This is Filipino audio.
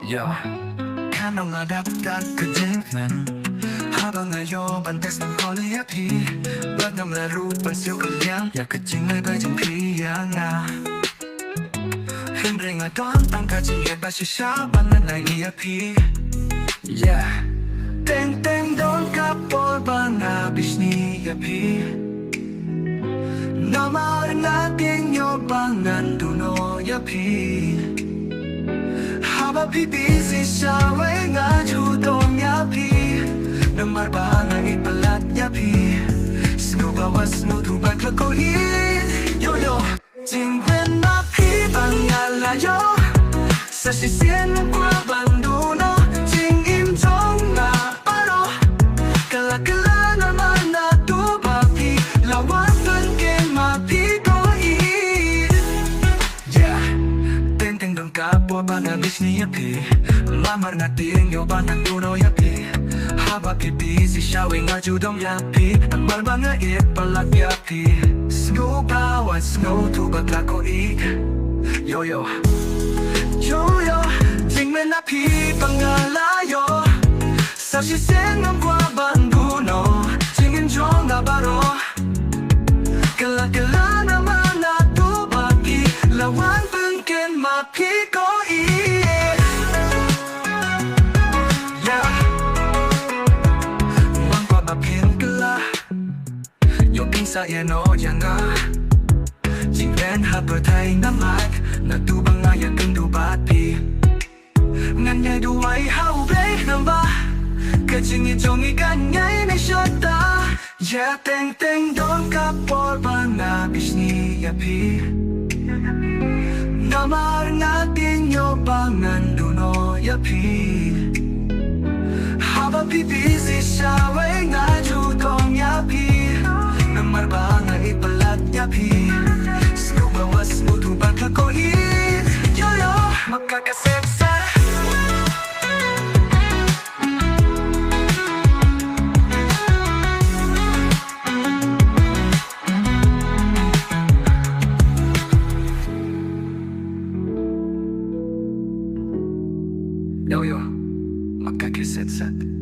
Yeah. kanong adaptat kejengnan habang ngayon bantes ng holy happy bag ng laro pansiyo kalyang ya kejing may bajang kriya nga Hindring adon ang kajing ya basisyaban na naiyapi Yeah Teng teng don kapol bang abis ni yapi Namar natin yo bangan duno yapi Haba pipisi siya way nga judong yapi Namar bangang ipalat yapi Snubawas no tubag lakohin Yo-yo Tingin na pibang alayo Sa sisien kwa banduno Tingin tong nga paro Kala-kala naman na tubapi Lawasan kin mapikoin Yeah Teng-teng dong kapwa ba na bis ni yapi Lamar natin yo ba ng tuno yapi Haba pipisi siya way nga judong yapi Namar ba nga ipalat yapi Snow bawan, snow tubag lako ik Yo-yo Yo-yo Tingmen na pipangalayo Sa siseng ng kwa banduno Tingin jong na baro Kala-kala naman na tubagi Lawan pengken mapiko ik Yeah Mang kwa mapin kala Yo pinsa yan o yan nga Jingren hapatay na mat Natubang nga yan kang dubapi Nganyay duway haubay na ba Kajing itong ikanyay na syota Yeah, teng-teng don kapor Panabis ni yapi Namar natin yo bangan duno yapi Haba pipisi siya way nga jutong yapi Namar ba nga ipalat yapi Snubawas mo tubag lakohin Yo-yo Makakasetsa Yo-yo Makakasetsa